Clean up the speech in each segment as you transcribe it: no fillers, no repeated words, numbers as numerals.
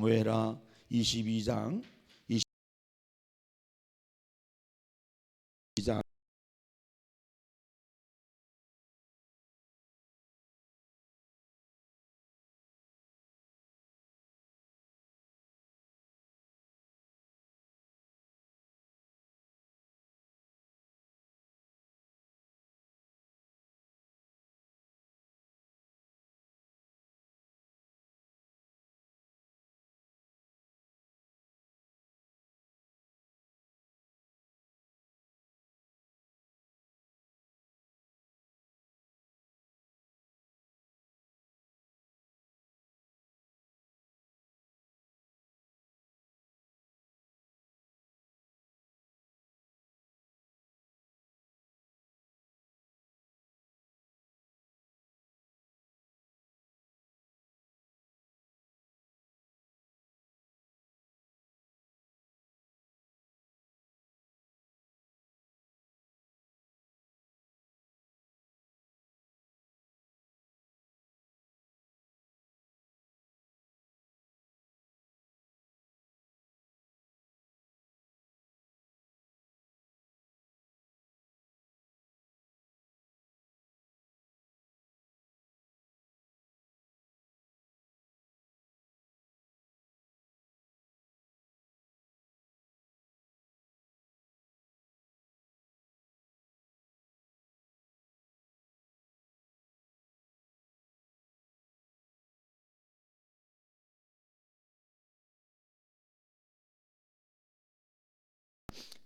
사무엘하 22장 22장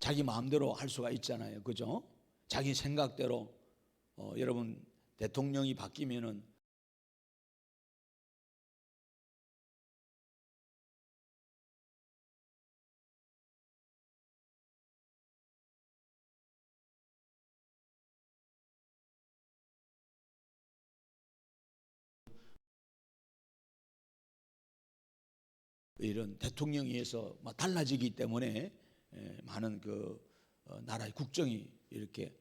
자기 마음대로 할 수가 있잖아요. 그죠? 자기 생각대로 여러분 대통령이 바뀌면은 이런 대통령에 의해서 달라지기 때문에 많은 나라의 국정이 이렇게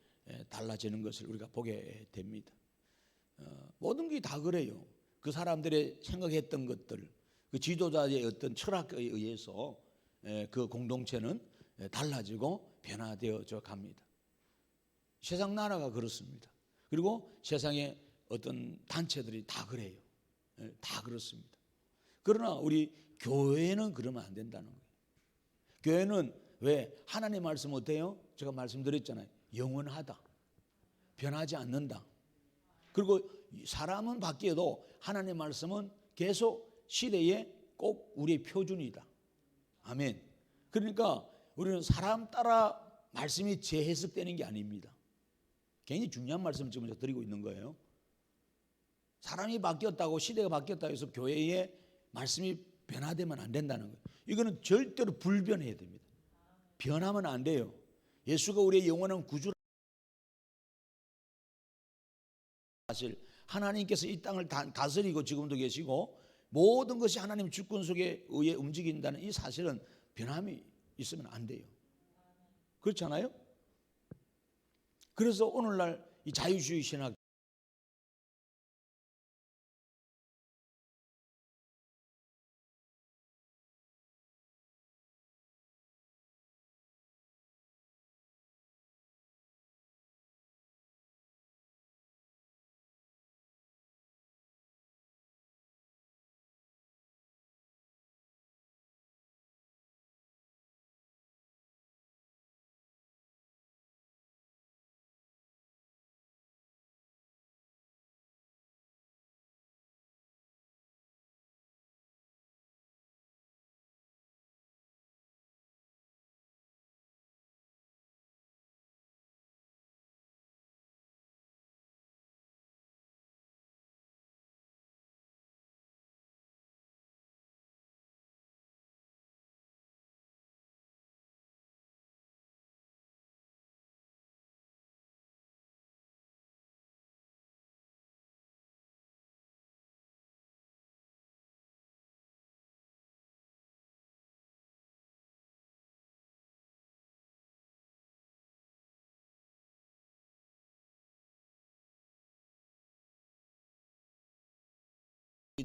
달라지는 것을 우리가 보게 됩니다. 모든 게 다 그래요. 그 사람들의 생각했던 것들, 그 지도자의 어떤 철학에 의해서 그 공동체는 달라지고 변화되어져 갑니다. 세상 나라가 그렇습니다. 그리고 세상의 어떤 단체들이 다 그래요. 다 그렇습니다. 그러나 우리 교회는 그러면 안 된다는 거예요. 교회는 왜 하나님 말씀 어때요? 제가 말씀드렸잖아요. 영원하다. 변하지 않는다. 그리고 사람은 바뀌어도 하나님 말씀은 계속 시대에 꼭 우리의 표준이다. 아멘. 그러니까 우리는 사람 따라 말씀이 재해석되는 게 아닙니다. 굉장히 중요한 말씀을 지금 드리고 있는 거예요. 사람이 바뀌었다고 시대가 바뀌었다고 해서 교회의 말씀이 변화되면 안 된다는 거예요. 이거는 절대로 불변해야 됩니다. 변하면 안 돼요. 예수가 우리의 영원한 구주라. 사실 하나님께서 이 땅을 다스리고 지금도 계시고 모든 것이 하나님 주권 속에 의해 움직인다는 이 사실은 변함이 있으면 안 돼요. 그렇잖아요? 그래서 오늘날 이 자유주의 신학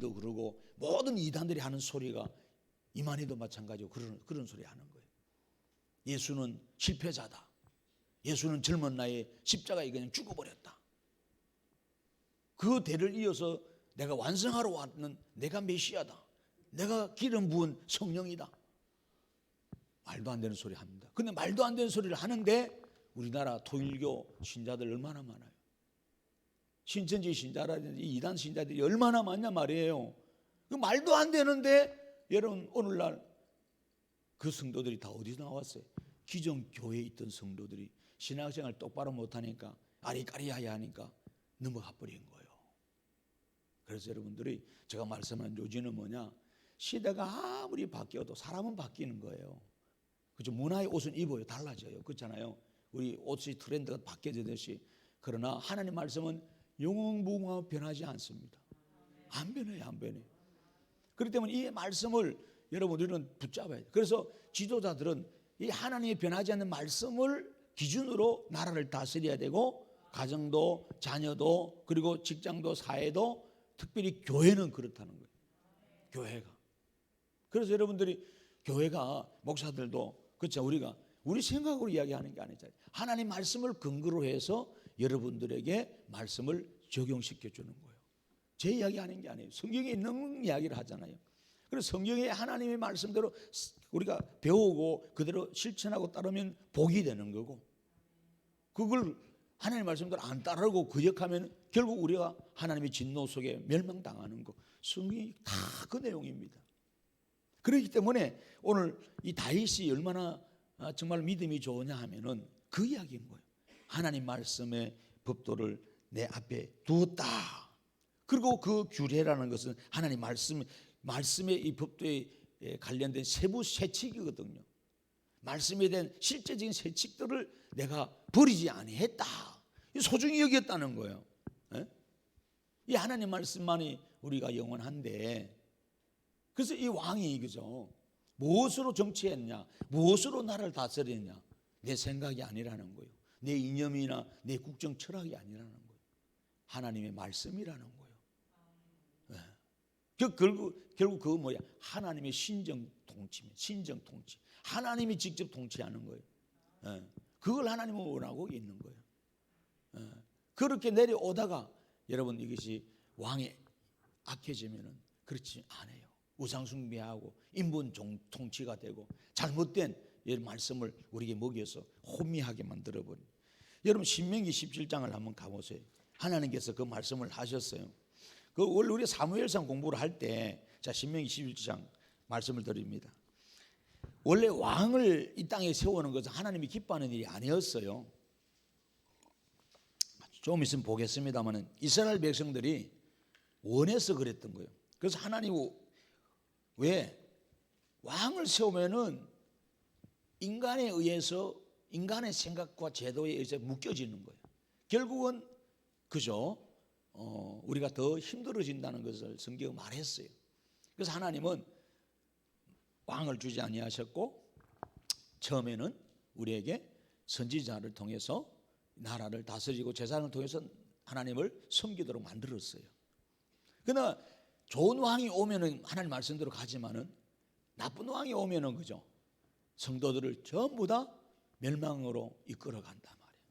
도 그러고 모든 이단들이 하는 소리가 이만희도 마찬가지고 그런 소리 하는 거예요. 예수는 실패자다. 예수는 젊은 나이에 십자가에 그냥 죽어버렸다. 그 대를 이어서 내가 완성하러 왔는 내가 메시아다. 내가 기름 부은 성령이다. 말도 안 되는 소리 합니다. 근데 말도 안 되는 소리를 하는데 우리나라 통일교 신자들 얼마나 많아요. 신천지 신자라든지 이단 신자들이 얼마나 많냐 말이에요. 그 말도 안 되는데 여러분 오늘날 그 성도들이 다 어디서 나왔어요? 기존 교회에 있던 성도들이 신앙생활 똑바로 못하니까 아리까리하야 하니까 넘어가 버린 거예요. 그래서 여러분들이 제가 말씀하는 요지는 뭐냐? 시대가 아무리 바뀌어도 사람은 바뀌는 거예요. 그죠? 문화의 옷은 입어요. 달라져요. 그렇잖아요. 우리 옷의 트렌드가 바뀌어지듯이. 그러나 하나님 말씀은 영원무궁하고 변하지 않습니다. 안 변해요. 안 변해요. 그렇기 때문에 이 말씀을 여러분들은 붙잡아야 돼요. 그래서 지도자들은 이 하나님이 변하지 않는 말씀을 기준으로 나라를 다스려야 되고, 가정도 자녀도 그리고 직장도 사회도 특별히 교회는 그렇다는 거예요. 교회가. 그래서 여러분들이 교회가 목사들도 그렇죠. 우리 생각으로 이야기하는 게 아니잖아요. 하나님 말씀을 근거로 해서 여러분들에게 말씀을 적용시켜 주는 거예요. 제 이야기하는 게 아니에요. 성경에 있는 이야기를 하잖아요. 그래서 성경에 하나님의 말씀대로 우리가 배우고 그대로 실천하고 따르면 복이 되는 거고, 그걸 하나님의 말씀대로 안 따르고 거역하면 결국 우리가 하나님의 진노 속에 멸망당하는 거. 성경이 다 그 내용입니다. 그렇기 때문에 오늘 이 다윗이 얼마나 정말 믿음이 좋으냐 하면은 그 이야기인 거예요. 하나님 말씀의 법도를 내 앞에 두었다. 그리고 그 규례라는 것은 하나님 말씀의 이 법도에 관련된 세부 세칙이거든요. 말씀에 대한 실제적인 세칙들을 내가 버리지 아니했다. 소중히 여겼다는 거예요. 이 하나님 말씀만이 우리가 영원한데, 그래서 이 왕이 그죠? 무엇으로 정치했냐? 무엇으로 나를 다스렸냐? 내 생각이 아니라는 거예요. 내 이념이나 내 국정 철학이 아니라는 거예요. 하나님의 말씀이라는 거예요. 결국 그거 뭐야? 하나님의 신정 통치입니다. 신정 통치. 하나님이 직접 통치하는 거예요. 그걸 우리는 원하고 있는 거예요. 그렇게 내려오다가 여러분 이것이 왕에 악해지면은 그렇지 않아요. 우상숭배하고 인본 통치가 되고 잘못된 이 말씀을 우리에게 먹여서 혼미하게 만들어버린. 여러분 신명기 17장을 한번 가보세요. 하나님께서 그 말씀을 하셨어요. 그 원래 우리 사무엘상 공부를 할 때, 자 신명기 17장 말씀을 드립니다. 원래 왕을 이 땅에 세우는 것은 하나님이 기뻐하는 일이 아니었어요. 좀 있으면 보겠습니다만은 이스라엘 백성들이 원해서 그랬던 거예요. 그래서 하나님이 왜 왕을 세우면은 인간에 의해서 인간의 생각과 제도에 의해서 묶여지는 거예요. 결국은 그죠? 우리가 더 힘들어진다는 것을 성경이 말했어요. 그래서 하나님은 왕을 주지 아니하셨고 처음에는 우리에게 선지자를 통해서 나라를 다스리고 제사장을 통해서 하나님을 섬기도록 만들었어요. 그러나 좋은 왕이 오면은 하나님 말씀대로 가지만은 나쁜 왕이 오면은 그죠? 성도들을 전부 다 멸망으로 이끌어 간단 말이에요.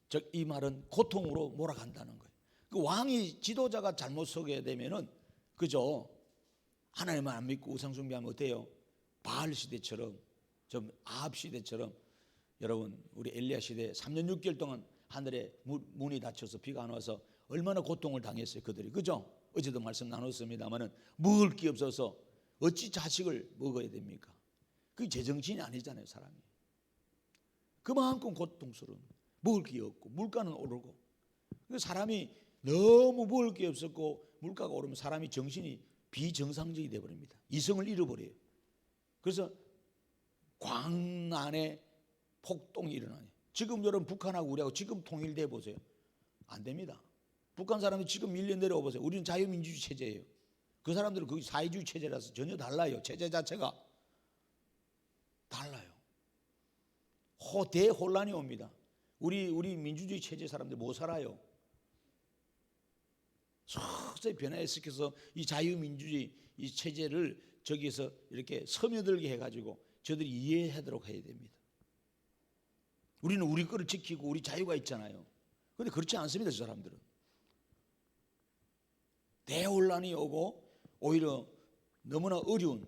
즉 이 말은 고통으로 몰아간다는 거예요. 그 왕이 지도자가 잘못 서게 되면은 그죠? 하나님만 안 믿고 우상 숭배하면 어때요? 바알 시대처럼, 좀 아합 시대처럼. 여러분 우리 엘리야 시대 3년 6개월 동안 하늘에 문이 닫혀서 비가 안 와서 얼마나 고통을 당했어요 그들이. 그죠? 어제도 말씀 나눴습니다마는 먹을 게 없어서 어찌 자식을 먹어야 됩니까? 그게 제정신이 아니잖아요 사람이. 그만큼 고통스러운, 먹을 게 없고 물가는 오르고. 사람이 너무 먹을 게 없었고 물가가 오르면 사람이 정신이 비정상적이 되어버립니다. 이성을 잃어버려요. 그래서 광안에 폭동이 일어나요. 지금 여러분 북한하고 우리하고 지금 통일돼 보세요. 안 됩니다. 북한 사람이 지금 밀려 내려와 보세요. 우리는 자유민주주의 체제예요. 그 사람들은 거기 사회주의 체제라서 전혀 달라요. 체제 자체가 달라요. 대혼란이 옵니다. 우리 민주주의 체제 사람들 못 살아요. 서서히 변화시켜서 이 자유민주주의 이 체제를 저기에서 이렇게 스며들게 해가지고 저들이 이해하도록 해야 됩니다. 우리는 우리 거를 지키고 우리 자유가 있잖아요. 그런데 그렇지 않습니다. 저 사람들은 대혼란이 오고 오히려 너무나 어려운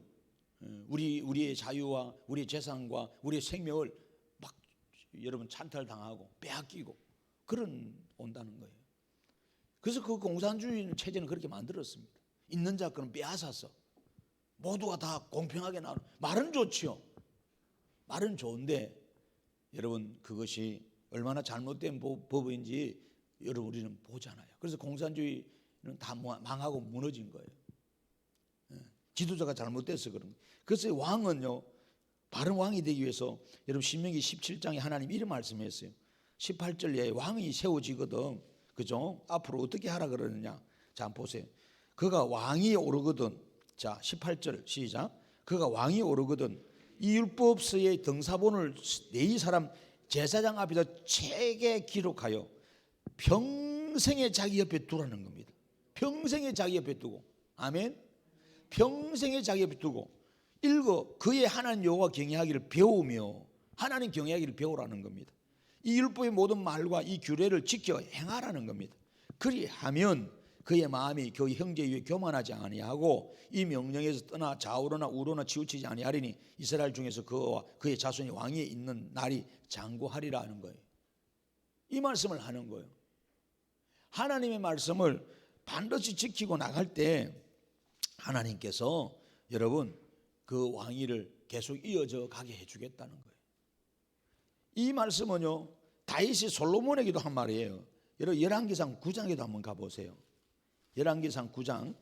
우리의 자유와 우리의 재산과 우리의 생명을 막 여러분 찬탈당하고 빼앗기고 그런 온다는 거예요. 그래서 그 공산주의 체제는 그렇게 만들었습니다. 있는 자 거는 빼앗아서 모두가 다 공평하게 나누는. 말은 좋지요. 말은 좋은데 여러분 그것이 얼마나 잘못된 법인지 여러분 우리는 보잖아요. 그래서 공산주의는 다 망하고 무너진 거예요. 지도자가 잘못돼서 그런 거예요. 그래서 왕은요, 바른 왕이 되기 위해서 여러분 신명기 17장에 하나님 이런 말씀했어요. 18절에 왕이 세워지거든, 그죠? 앞으로 어떻게 하라 그러느냐. 자, 한번 보세요. 그가 왕이 오르거든. 자, 18절 시작. 그가 왕이 오르거든 이 율법서의 등사본을 네 사람 제사장 앞에서 책에 기록하여 평생에 자기 옆에 두라는 겁니다. 평생에 자기 옆에 두고, 아멘. 평생에 자기 옆에 두고 읽어 그의 하나님 여호와 경외하기를 배우며, 하나님 경외하기를 배우라는 겁니다. 이 율법의 모든 말과 이 규례를 지켜 행하라는 겁니다. 그리하면 그의 마음이 그의 형제 위에 교만하지 아니하고 이 명령에서 떠나 좌우로나 우로나 치우치지 아니하리니 이스라엘 중에서 그와 그의 자손이 왕위에 있는 날이 장구하리라는 거예요. 이 말씀을 하는 거예요. 하나님의 말씀을 반드시 지키고 나갈 때 하나님께서 여러분 그 왕위를 계속 이어져 가게 해주겠다는 거예요. 이 말씀은요 다윗이 솔로몬에게도 한 말이에요. 여러분 열왕기상 9장에도 한번 가보세요. 열왕기상 9장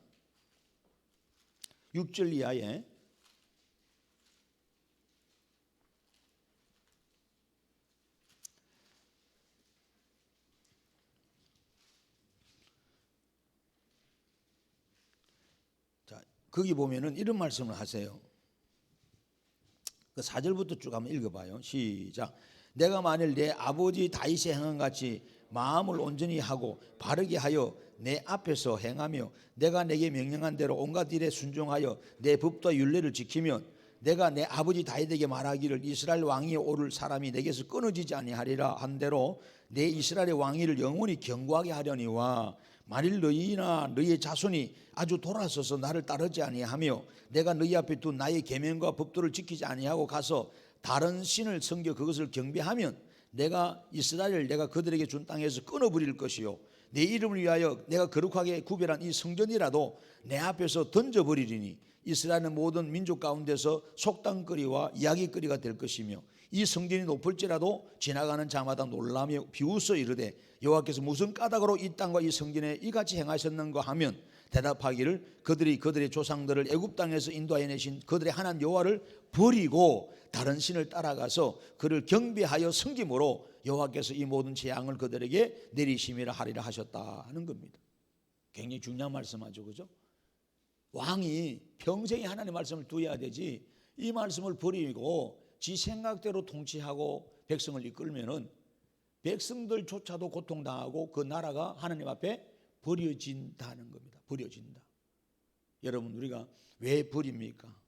6절 이하에 자, 거기 보면은 이런 말씀을 하세요. 그 4절부터 쭉 한번 읽어봐요. 시작. 내가 만일 내 아버지 다윗의 행한 같이 마음을 온전히 하고 바르게 하여 내 앞에서 행하며 내가 내게 명령한 대로 온갖 일에 순종하여 내 법과 율례를 지키면 내가 내 아버지 다윗에게 말하기를 이스라엘 왕위에 오를 사람이 내게서 끊어지지 아니하리라 한 대로 내 이스라엘의 왕위를 영원히 견고하게 하려니와 만일 너희나 너희의 자손이 아주 돌아서서 나를 따르지 아니하며 내가 너희 앞에 둔 나의 계명과 법도를 지키지 아니하고 가서 다른 신을 섬겨 그것을 경배하면 내가 이스라엘을 내가 그들에게 준 땅에서 끊어버릴 것이요 내 이름을 위하여 내가 거룩하게 구별한 이 성전이라도 내 앞에서 던져버리리니 이스라엘의 모든 민족 가운데서 속담거리와 이야기거리가 될 것이며 이 성전이 높을지라도 지나가는 자마다 놀라며 비웃어 이르되 여호와께서 무슨 까닭으로 이 땅과 이 성전에 이같이 행하셨는가 하면 대답하기를 그들이 그들의 조상들을 애굽 땅에서 인도하여 내신 그들의 하나님 여호와를 버리고 다른 신을 따라가서 그를 경배하여 섬김으로 여호와께서 이 모든 재앙을 그들에게 내리심이라 하리라 하셨다 하는 겁니다. 굉장히 중요한 말씀하죠, 그죠? 왕이 평생에 하나님의 말씀을 두어야 되지 이 말씀을 버리고 지 생각대로 통치하고 백성을 이끌면은 백성들조차도 고통당하고 그 나라가 하나님 앞에 버려진다는 겁니다. 버려진다. 여러분 우리가 왜 버립니까?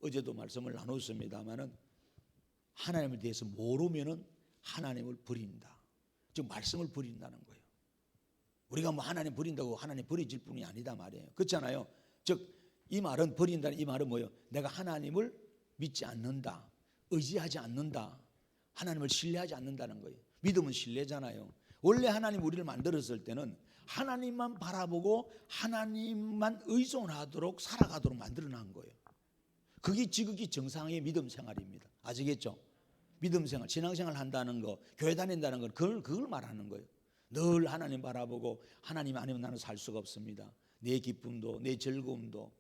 어제도 말씀을 나눴습니다마는 하나님에 대해서 모르면은 하나님을 버린다. 즉 말씀을 버린다는 거예요. 우리가 뭐 하나님 버린다고 하나님 버려질 뿐이 아니다 말이에요. 그렇잖아요. 즉 이 말은 버린다는 이 말은 뭐예요? 내가 하나님을 믿지 않는다. 의지하지 않는다. 하나님을 신뢰하지 않는다는 거예요. 믿음은 신뢰잖아요. 원래 하나님 우리를 만들었을 때는 하나님만 바라보고 하나님만 의존하도록 살아가도록 만들어놓은 거예요. 그게 지극히 정상의 믿음 생활입니다. 아시겠죠? 믿음 생활, 신앙생활 한다는 거, 교회 다닌다는 건 그걸 말하는 거예요. 늘 하나님 바라보고 하나님 아니면 나는 살 수가 없습니다. 내 기쁨도 내 즐거움도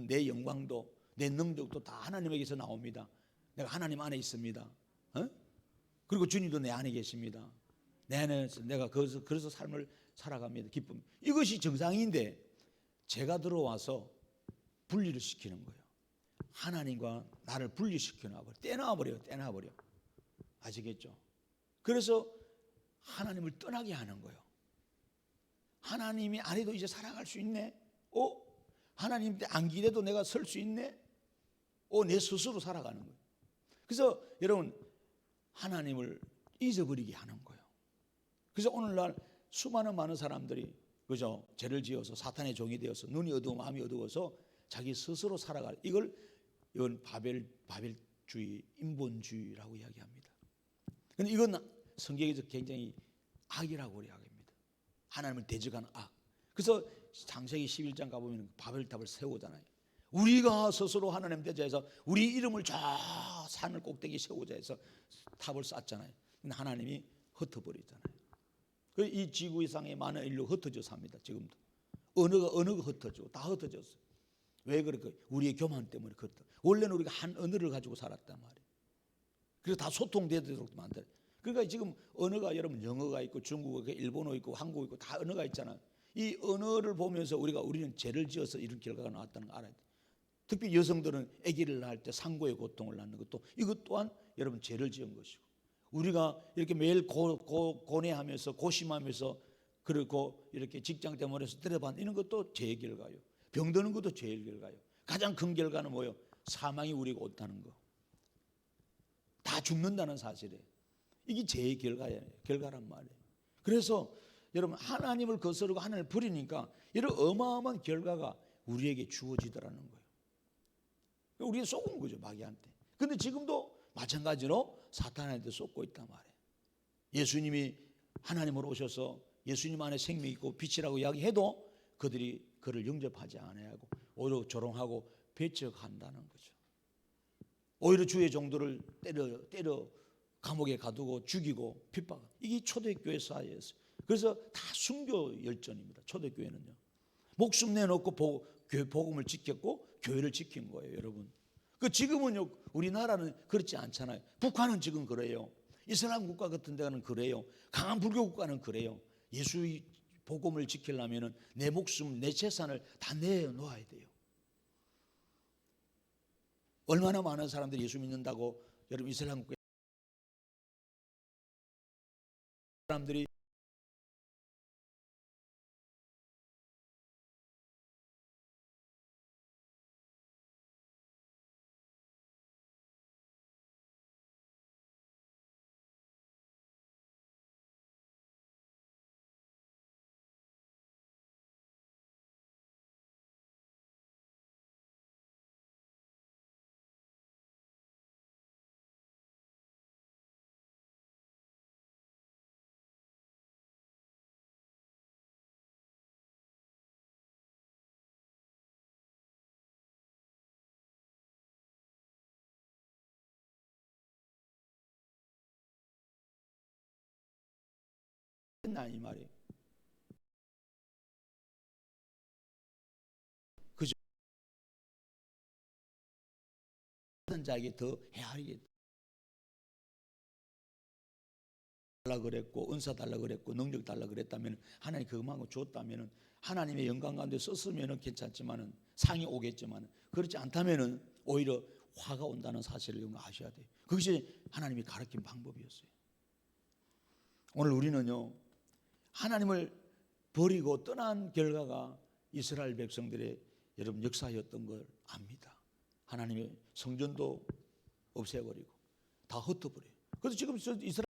내 영광도 내 능력도 다 하나님에게서 나옵니다. 내가 하나님 안에 있습니다. 그리고 주님도 내 안에 계십니다. 내 안에서 내가 그래서 삶을 살아갑니다. 기쁨. 이것이 정상인데 제가 들어와서 분리를 시키는 거예요. 하나님과 나를 분리시켜놔버려. 떼놔버려. 아시겠죠? 그래서 하나님을 떠나게 하는 거예요. 하나님이 아니도 이제 살아갈 수 있네? 하나님 안 기대도 내가 설 수 있네? 내 스스로 살아가는 거예요. 그래서 여러분 하나님을 잊어버리게 하는 거예요. 그래서 오늘날 수많은 많은 사람들이 그죠? 죄를 지어서 사탄의 종이 되어서 눈이 어두워 마음이 어두워서 자기 스스로 살아갈 이건 바벨주의, 인본주의라고 이야기합니다. 그런데 이건 성경에서 굉장히 악이라고 이야기합니다. 하나님을 대적하는 악. 그래서 창세기 11장 가보면 바벨탑을 세우잖아요. 우리가 스스로 하나님 대적해서 우리 이름을 저 산을 꼭대기 세우자 해서 탑을 쌓잖아요. 근데 하나님이 흩어버리잖아요. 이 지구 이상의 많은 인류가 흩어져 삽니다. 지금도 언어가 흩어지고 다 흩어졌어요. 왜 그럴까? 우리의 교만 때문에 그렇다. 원래는 우리가 한 언어를 가지고 살았단 말이에요. 그래서 다 소통되도록 만들어요. 그러니까 지금 언어가 여러분 영어가 있고 중국어 있고 일본어 있고 한국어 있고 다 언어가 있잖아요. 이 언어를 보면서 우리는 죄를 지어서 이런 결과가 나왔다는 거 알아야 돼요. 특히 여성들은 아기를 낳을 때 상고의 고통을 낳는 것도 이것 또한 여러분 죄를 지은 것이고, 우리가 이렇게 매일 고뇌하면서 고심하면서 그리고 이렇게 직장 때문에 스트레스 받는 이런 것도 죄의 결과예요. 병드는 것도 죄의 결과예요. 가장 큰 결과는 뭐예요? 사망이 우리가 온다는 거. 다 죽는다는 사실이에요. 이게 죄의 결과란 말이에요. 그래서 여러분 하나님을 거스르고 하나님을 버리니까 이런 어마어마한 결과가 우리에게 주어지더라는 거예요. 우리가 속은 거죠, 마귀한테. 근데 지금도 마찬가지로 사탄한테 속고 있단 말이에요. 예수님이 하나님으로 오셔서 예수님 안에 생명이 있고 빛이라고 이야기해도 그들이 그를 영접하지 않아하고 오히려 조롱하고 배척한다는 거죠. 오히려 주의 종들을 때려 감옥에 가두고 죽이고 핍박. 이게 초대교회 사회였어요. 그래서 다 순교 열전입니다. 초대교회는요. 목숨 내놓고 복음을 지켰고 교회를 지킨 거예요, 여러분. 지금은요, 우리나라는 그렇지 않잖아요. 북한은 지금 그래요. 이슬람 국가 같은 데는 그래요. 강한 불교 국가는 그래요. 예수의 복음을 지키려면 내 목숨, 내 재산을 다 내놓아야 돼요. 얼마나 많은 사람들이 예수 믿는다고 여러분 이슬람 국가 사람들이 했나 이 말이에요. 그죠? 하는 자에게 더 헤아리게 달라 그랬고 은사 달라 그랬고 능력 달라 그랬다면 하나님 그것만큼 줬다면 하나님의 영광 가운데 썼으면 괜찮지만은 상이 오겠지만 그렇지 않다면은 오히려 화가 온다는 사실을 여러분 아셔야 돼요. 그것이 하나님이 가르친 방법이었어요. 오늘 우리는요 하나님을 버리고 떠난 결과가 이스라엘 백성들의 여러분 역사였던 걸 압니다. 하나님의 성전도 없애버리고 다 흩어버려요. 그래서 지금 이스라엘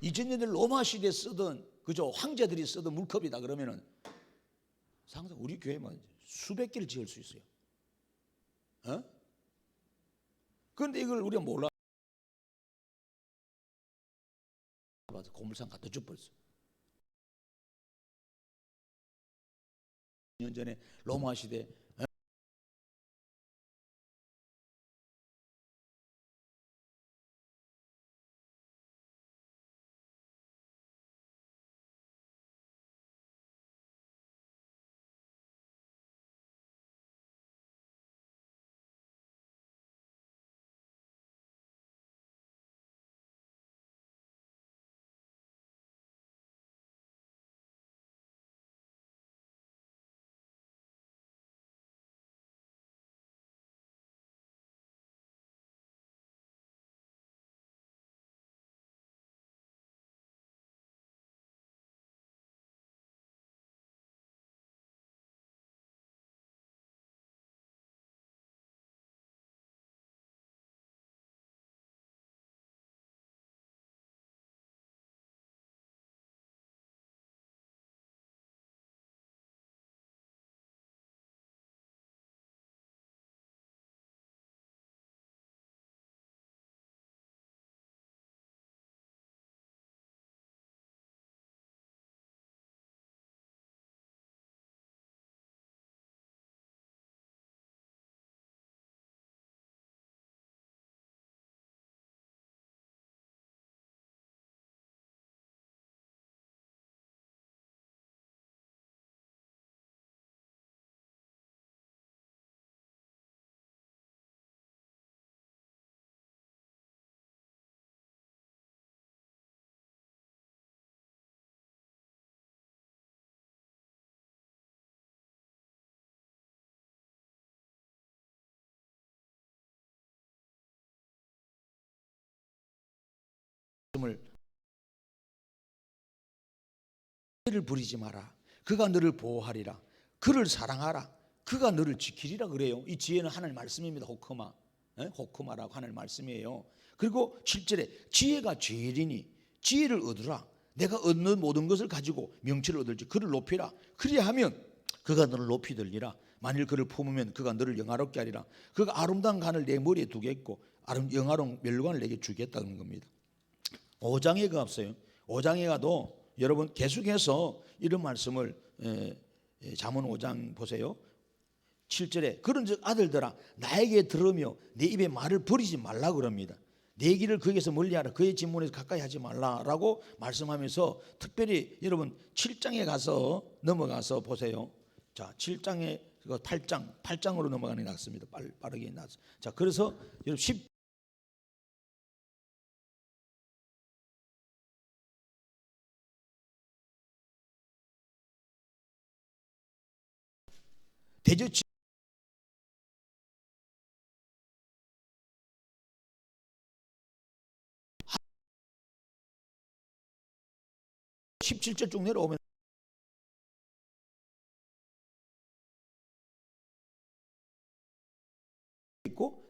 2000년대 로마 시대에 쓰던 그죠 황제들이 쓰던 물컵이다 그러면은 상상 우리 교회만 수백 개를 지을 수 있어요. 어? 그런데 이걸 우리가 몰라. 고물상 갖다 줘버렸어. 2년 전에 로마 시대 를 부리지 마라. 그가 너를 보호하리라. 그를 사랑하라. 그가 너를 지키리라 그래요. 이 지혜는 하나님 말씀입니다. 호크마. 호크마라고 하나님 말씀이에요. 그리고 7절에 지혜가 제일이니 지혜를 얻으라. 내가 얻는 모든 것을 가지고 명치를 얻을지 그를 높이라. 그리하면 그가 너를 높이 들리라. 만일 그를 품으면 그가 너를 영화롭게 하리라. 그가 아름다운 간을 내 머리에 두겠고 영화로운 멸관을 내게 주겠다는 겁니다. 5장에 그 앞서요. 5장에 가도 여러분 계속해서 이런 말씀을 잠언 5장 보세요. 7절에 그런즉 아들들아 나에게 들으며 내 입에 말을 버리지 말라 그럽니다. 내 길을 그에게서 멀리하라. 그의 진문에서 가까이 하지 말라라고 말씀하면서 특별히 여러분 7장에 가서 넘어가서 보세요. 자 7장에 8장으로 넘어가는 게 낫습니다. 빠르게 낫습니다. 자 그래서 여러분 10 대저 17절 쭉 내려오면 있고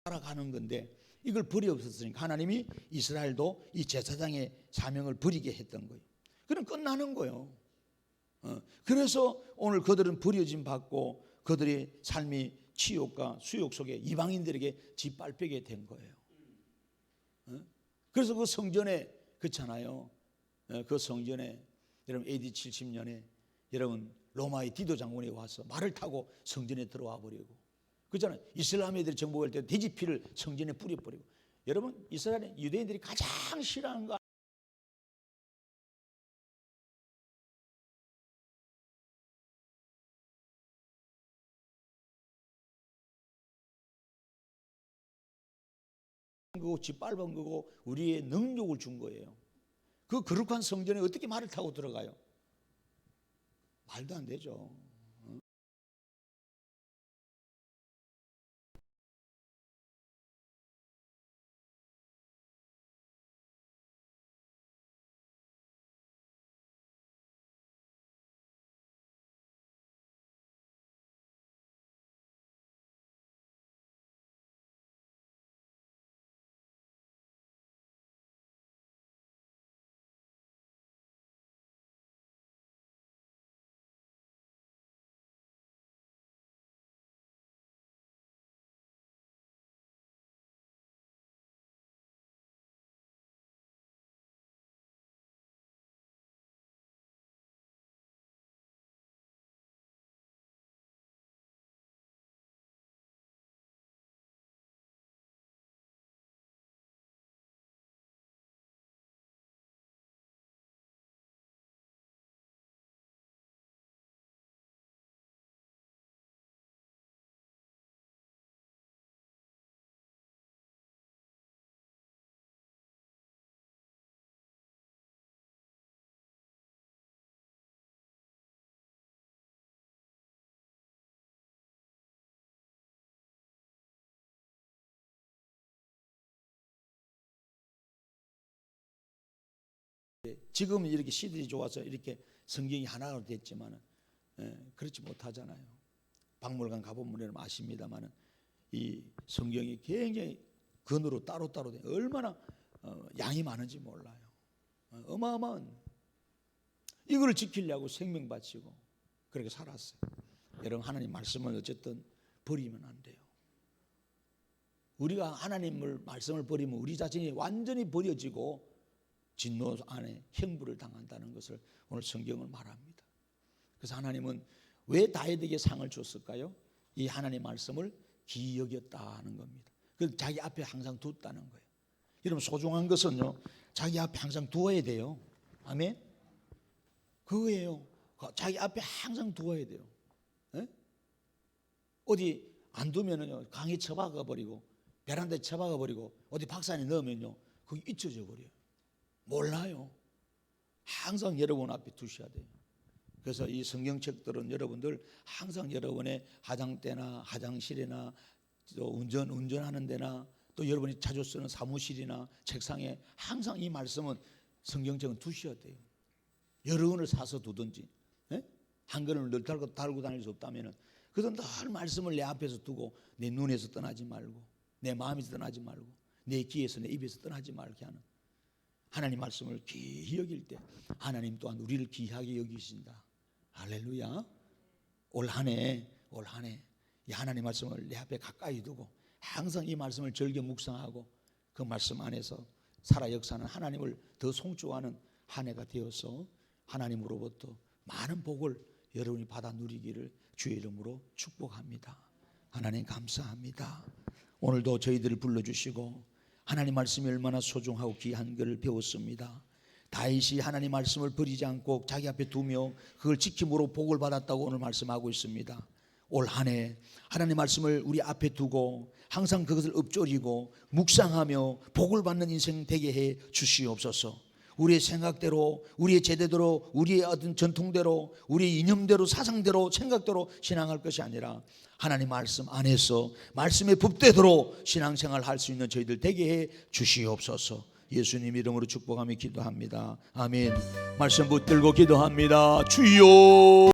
살아가는 건데 이걸 버렸었으니까 하나님이 이스라엘도 이 제사장의 사명을 버리게 했던 거예요. 그럼 끝나는 거예요. 그래서 오늘 그들은 버려짐 받고 그들의 삶이 치욕과 수욕 속에 이방인들에게 짓밟히게 된 거예요. 그래서 그 성전에 그렇잖아요. 그 성전에 여러분 AD 70년에 여러분 로마의 디도 장군이 와서 말을 타고 성전에 들어와 버리고 그렇잖아요. 이슬람 애들이 정복할 때 돼지 피를 성전에 뿌려버리고. 여러분 이스라엘의 유대인들이 가장 싫어하는 거 거고 짓밟은 거고 우리의 능욕을 준 거예요. 그 거룩한 성전에 어떻게 말을 타고 들어가요? 말도 안 되죠. 지금 이렇게 시들이 좋아서 이렇게 성경이 하나로 됐지만은 그렇지 못하잖아요. 박물관 가보면 여러분 아십니다만은 이 성경이 굉장히 근으로 따로따로 돼 얼마나 양이 많은지 몰라요. 어마어마한 이걸 지키려고 생명 바치고 그렇게 살았어요. 여러분 하나님 말씀을 어쨌든 버리면 안 돼요. 우리가 하나님을 말씀을 버리면 우리 자신이 완전히 버려지고 진노 안에 형벌을 당한다는 것을 오늘 성경은 말합니다. 그래서 하나님은 왜 다윗에게 상을 줬을까요? 이 하나님의 말씀을 귀히 여겼다는 겁니다. 그 자기 앞에 항상 뒀다는 거예요. 여러분 소중한 것은요 자기 앞에 항상 두어야 돼요. 아멘. 그거예요. 자기 앞에 항상 두어야 돼요. 에? 어디 안 두면은요 강에 처박아 버리고 베란다에 처박아 버리고 어디 박스 안에 넣으면요 그게 잊혀져 버려요. 몰라요. 항상 여러분 앞에 두셔야 돼요. 그래서 이 성경책들은 여러분들 항상 여러분의 화장대나 화장실이나 또 운전하는 데나 또 여러분이 자주 쓰는 사무실이나 책상에 항상 이 말씀은 성경책은 두셔야 돼요. 여러 권을 사서 두든지 한 권을 늘 달고 다닐 수 없다면 그래서 늘 말씀을 내 앞에서 두고 내 눈에서 떠나지 말고 내 마음에서 떠나지 말고 내 귀에서 내 입에서 떠나지 말게 하는 하나님 말씀을 귀히 여길 때 하나님 또한 우리를 귀하게 여기신다. 할렐루야. 올 한 해 이 하나님 말씀을 내 앞에 가까이 두고 항상 이 말씀을 즐겨 묵상하고 그 말씀 안에서 살아 역사는 하나님을 더 송축하는 한 해가 되어서 하나님으로부터 많은 복을 여러분이 받아 누리기를 주의 이름으로 축복합니다. 하나님 감사합니다. 오늘도 저희들을 불러주시고 하나님 말씀이 얼마나 소중하고 귀한 것을 배웠습니다. 다윗이 하나님 말씀을 버리지 않고 자기 앞에 두며 그걸 지킴으로 복을 받았다고 오늘 말씀하고 있습니다. 올 한 해 하나님 말씀을 우리 앞에 두고 항상 그것을 읊조리고 묵상하며 복을 받는 인생 되게 해 주시옵소서. 우리의 생각대로 우리의 제대로 우리의 어떤 전통대로 우리의 이념대로 사상대로 생각대로 신앙할 것이 아니라 하나님 말씀 안에서 말씀의 법대로 신앙생활할 수 있는 저희들 되게 해 주시옵소서. 예수님 이름으로 축복하며 기도합니다. 아멘. 말씀 붙들고 기도합니다. 주여.